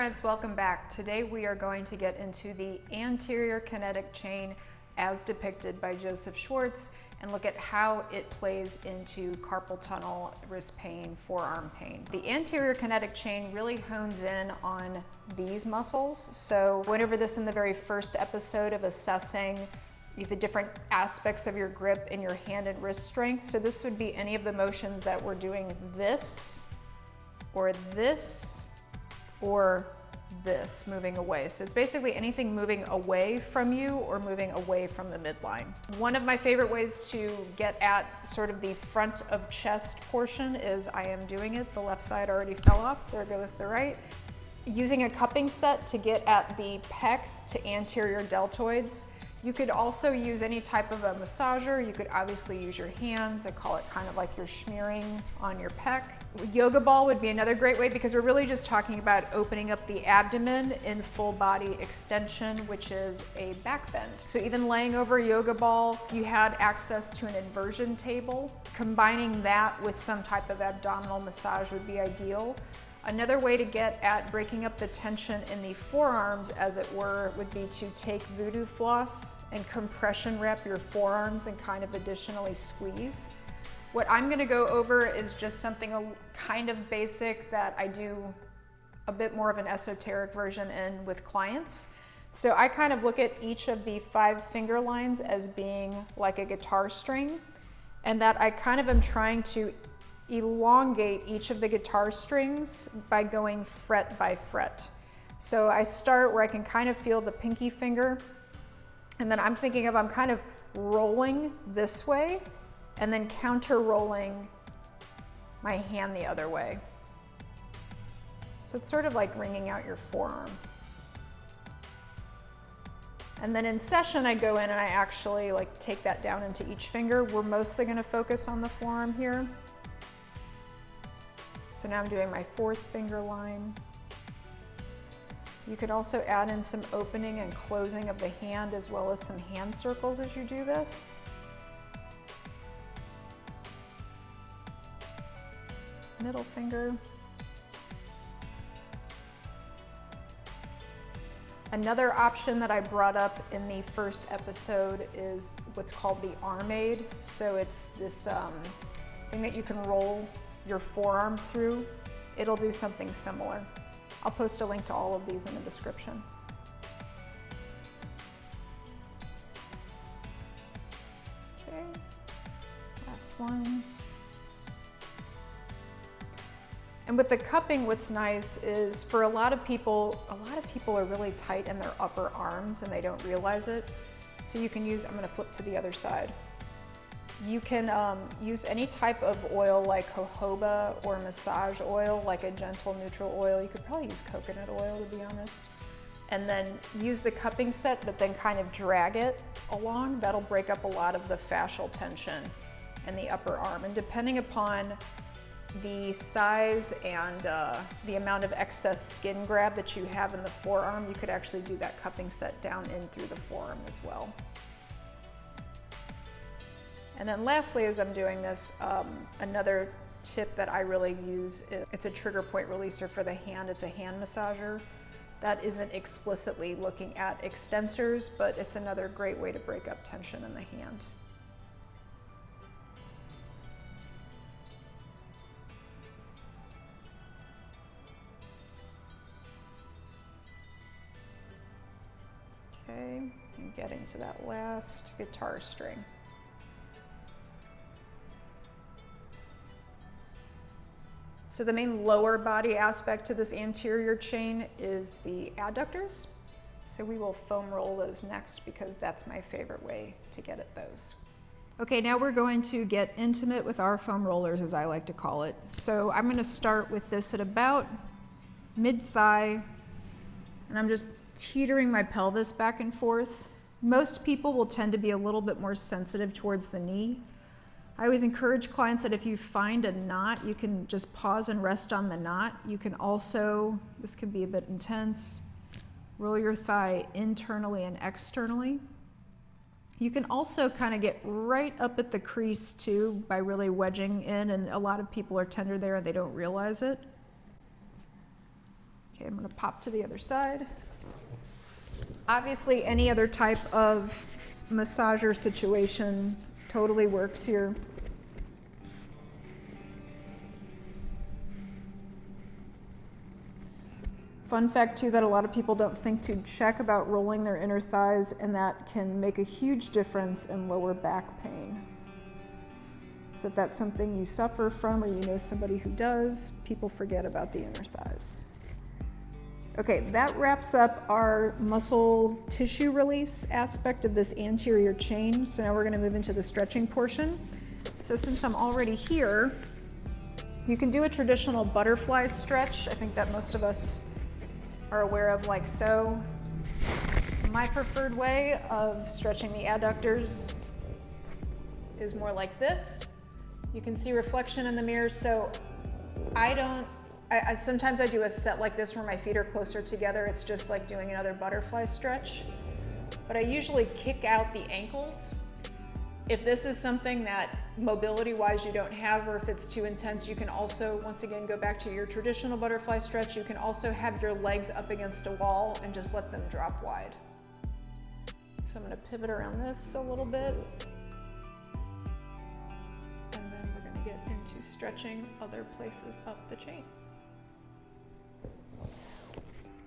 friends, welcome back. Today we are going to get into the anterior kinetic chain as depicted by Joseph Schwartz and look at how it plays into carpal tunnel, wrist pain, forearm pain. The anterior kinetic chain really hones in on these muscles. So I went over this in the very first episode of assessing the different aspects of your grip and your hand and wrist strength. So this would be any of the motions that we're doing this, or this, or this, moving away. So it's basically anything moving away from you or moving away from the midline. One of my favorite ways to get at sort of the front of chest portion is I am doing it. The left side already fell off. There goes the right. Using a cupping set to get at the pecs to anterior deltoids. You could also use any type of a massager. You could obviously use your hands. I call it kind of like you're smearing on your pec. Yoga ball would be another great way because we're really just talking about opening up the abdomen in full body extension, which is a backbend. So even laying over a yoga ball, you had access to an inversion table. Combining that with some type of abdominal massage would be ideal. Another way to get at breaking up the tension in the forearms, as it were, would be to take voodoo floss and compression wrap your forearms and kind of additionally squeeze. What I'm going to go over is just something kind of basic that I do a bit more of an esoteric version in with clients. So I kind of look at each of the 5 finger lines as being like a guitar string, and that I kind of am trying to elongate each of the guitar strings by going fret by fret. So I start where I can kind of feel the pinky finger, and then I'm thinking of I'm kind of rolling this way and then counter rolling my hand the other way. So it's sort of like wringing out your forearm. And then in session, I go in and I actually like take that down into each finger. We're mostly going to focus on the forearm here. So now I'm doing my 4th finger line. You could also add in some opening and closing of the hand as well as some hand circles as you do this. Middle finger. Another option that I brought up in the first episode is what's called the arm aid. So it's this thing that you can roll your forearm through. It'll do something similar. I'll post a link to all of these in the description. Okay, last one. And with the cupping, what's nice is for a lot of people are really tight in their upper arms and they don't realize it. So you can use, I'm gonna flip to the other side. You can use any type of oil like jojoba or massage oil, like a gentle neutral oil. You could probably use coconut oil, to be honest. And then use the cupping set, but then kind of drag it along. That'll break up a lot of the fascial tension in the upper arm. And depending upon the size and the amount of excess skin grab that you have in the forearm, you could actually do that cupping set down in through the forearm as well. And then lastly, as I'm doing this, another tip that I really use, it's a trigger point releaser for the hand. It's a hand massager that isn't explicitly looking at extensors, but it's another great way to break up tension in the hand. Okay, and getting to that last guitar string. So the main lower body aspect to this anterior chain is the adductors. So we will foam roll those next because that's my favorite way to get at those. Okay, now we're going to get intimate with our foam rollers, as I like to call it. So I'm going to start with this at about mid-thigh, and I'm just teetering my pelvis back and forth. Most people will tend to be a little bit more sensitive towards the knee. I always encourage clients that if you find a knot, you can just pause and rest on the knot. You can also, this can be a bit intense, roll your thigh internally and externally. You can also kind of get right up at the crease too by really wedging in, and a lot of people are tender there and they don't realize it. Okay, I'm gonna pop to the other side. Obviously, any other type of massager situation totally works here. Fun fact too that a lot of people don't think to check about rolling their inner thighs, and that can make a huge difference in lower back pain. So if that's something you suffer from or you know somebody who does, people forget about the inner thighs. Okay, that wraps up our muscle tissue release aspect of this anterior chain. So now we're going to move into the stretching portion. So since I'm already here, you can do a traditional butterfly stretch. I think that most of us are aware of, like so. My preferred way of stretching the adductors is more like this. You can see reflection in the mirror, so sometimes I do a set like this where my feet are closer together. It's just like doing another butterfly stretch. But I usually kick out the ankles. If this is something that mobility-wise you don't have, or if it's too intense, you can also, once again, go back to your traditional butterfly stretch. You can also have your legs up against a wall and just let them drop wide. So I'm gonna pivot around this a little bit. And then we're gonna get into stretching other places up the chain.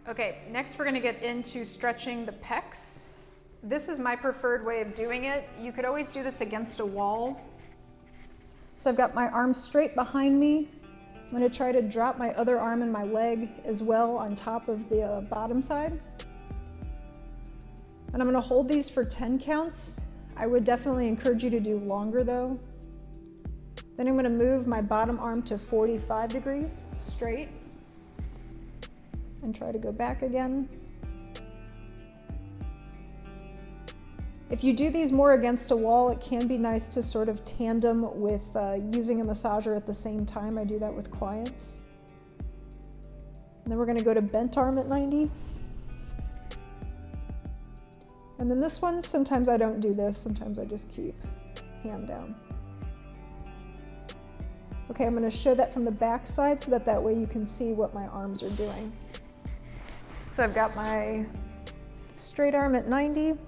Okay, next we're gonna get into stretching the pecs. This is my preferred way of doing it. You could always do this against a wall. So I've got my arms straight behind me. I'm gonna try to drop my other arm and my leg as well on top of the bottom side. And I'm gonna hold these for 10 counts. I would definitely encourage you to do longer though. Then I'm gonna move my bottom arm to 45 degrees straight and try to go back again. If you do these more against a wall, it can be nice to sort of tandem with using a massager at the same time. I do that with clients. And then we're gonna go to bent arm at 90. And then this one, sometimes I don't do this, sometimes I just keep hand down. Okay, I'm gonna show that from the back side so that way you can see what my arms are doing. So I've got my straight arm at 90.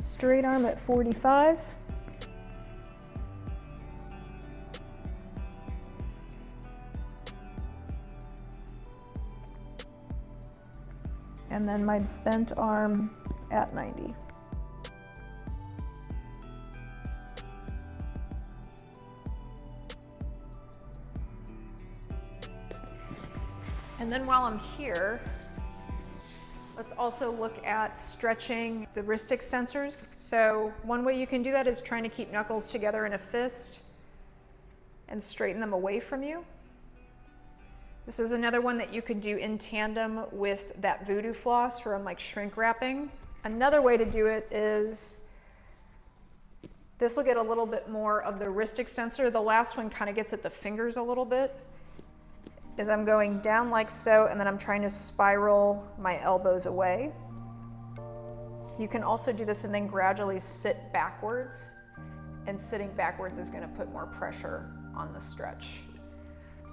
Straight arm at 45. And then my bent arm at 90. And then while I'm here, let's also look at stretching the wrist extensors. So one way you can do that is trying to keep knuckles together in a fist and straighten them away from you. This is another one that you could do in tandem with that voodoo floss for like shrink wrapping. Another way to do it is, this will get a little bit more of the wrist extensor. The last one kind of gets at the fingers a little bit. Is I'm going down like so, and then I'm trying to spiral my elbows away. You can also do this and then gradually sit backwards, and sitting backwards is going to put more pressure on the stretch.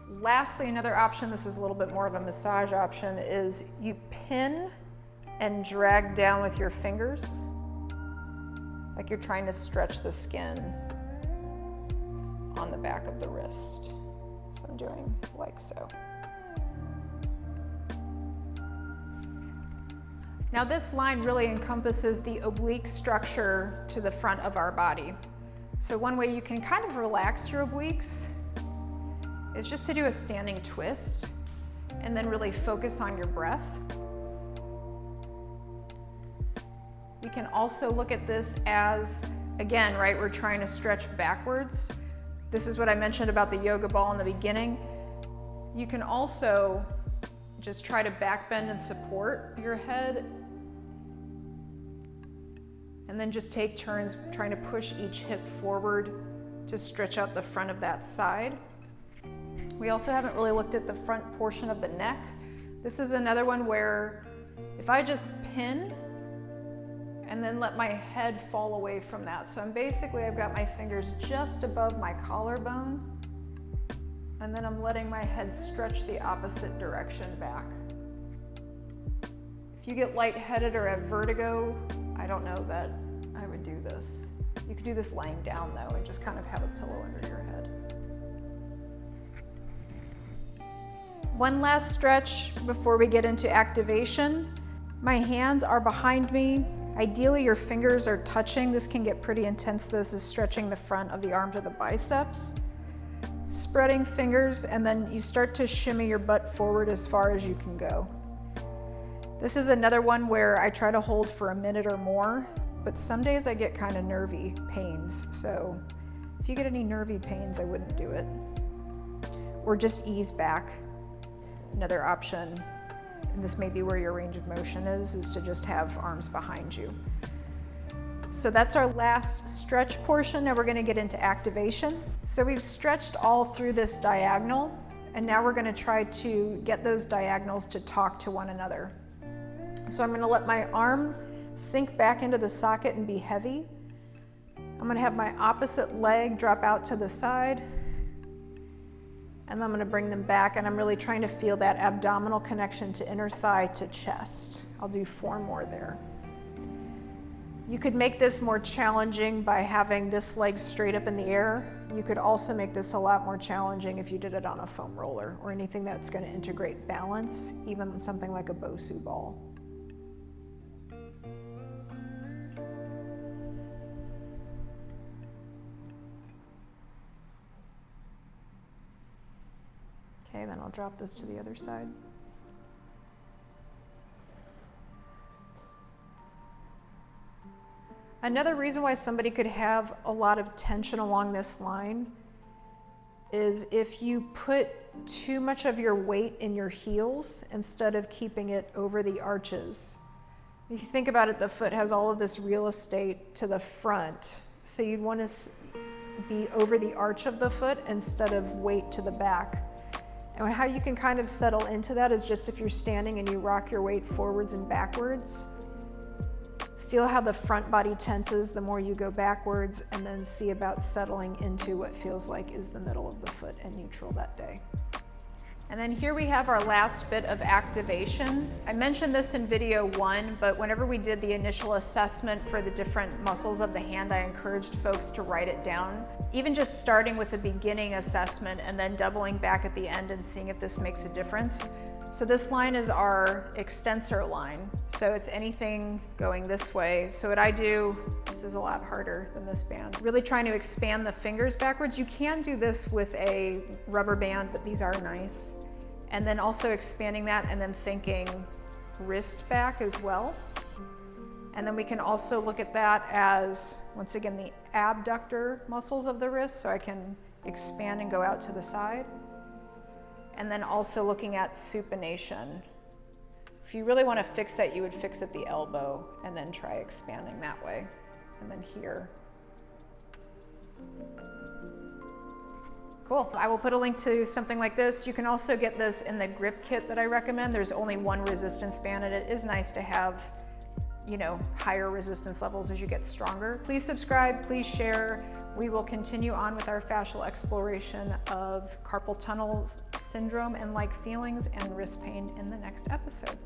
Lastly, another option, this is a little bit more of a massage option, is you pin and drag down with your fingers, like you're trying to stretch the skin on the back of the wrist. So I'm doing like so. Now this line really encompasses the oblique structure to the front of our body. So one way you can kind of relax your obliques is just to do a standing twist and then really focus on your breath. We can also look at this as, again, right, we're trying to stretch backwards. This is what I mentioned about the yoga ball in the beginning. You can also just try to backbend and support your head, and then just take turns trying to push each hip forward to stretch out the front of that side. We also haven't really looked at the front portion of the neck. This is another one where if I just pin and then let my head fall away from that. So I've got my fingers just above my collarbone, and then I'm letting my head stretch the opposite direction back. If you get lightheaded or have vertigo, I don't know that I would do this. You could do this lying down though, and just kind of have a pillow under your head. One last stretch before we get into activation. My hands are behind me. Ideally, your fingers are touching. This can get pretty intense. This is stretching the front of the arms or the biceps. Spreading fingers, and then you start to shimmy your butt forward as far as you can go. This is another one where I try to hold for a minute or more, but some days I get kind of nervy pains. So if you get any nervy pains, I wouldn't do it. Or just ease back. Another option, and this may be where your range of motion is to just have arms behind you. So that's our last stretch portion. Now we're going to get into activation. So we've stretched all through this diagonal, and now we're going to try to get those diagonals to talk to one another. So I'm going to let my arm sink back into the socket and be heavy. I'm going to have my opposite leg drop out to the side, and I'm going to bring them back, and I'm really trying to feel that abdominal connection to inner thigh to chest. I'll do 4 more there. You could make this more challenging by having this leg straight up in the air. You could also make this a lot more challenging if you did it on a foam roller or anything that's going to integrate balance, even something like a Bosu ball. Okay, then I'll drop this to the other side. Another reason why somebody could have a lot of tension along this line is if you put too much of your weight in your heels instead of keeping it over the arches. If you think about it, the foot has all of this real estate to the front, so you'd want to be over the arch of the foot instead of weight to the back. And how you can kind of settle into that is just if you're standing and you rock your weight forwards and backwards. Feel how the front body tenses the more you go backwards, and then see about settling into what feels like is the middle of the foot and neutral that day. And then here we have our last bit of activation. I mentioned this in video 1, but whenever we did the initial assessment for the different muscles of the hand, I encouraged folks to write it down. Even just starting with a beginning assessment and then doubling back at the end and seeing if this makes a difference. So this line is our extensor line. So it's anything going this way. So what I do, this is a lot harder than this band, really trying to expand the fingers backwards. You can do this with a rubber band, but these are nice. And then also expanding that and then thinking wrist back as well. And then we can also look at that as, once again, the abductor muscles of the wrist. So I can expand and go out to the side. And then also looking at supination. If you really want to fix that, you would fix at the elbow and then try expanding that way. And then here. Cool. I will put a link to something like this. You can also get this in the grip kit that I recommend. There's only one resistance band, and it is nice to have, you know, higher resistance levels as you get stronger. Please subscribe, please share. We will continue on with our fascial exploration of carpal tunnel syndrome and like feelings and wrist pain in the next episode.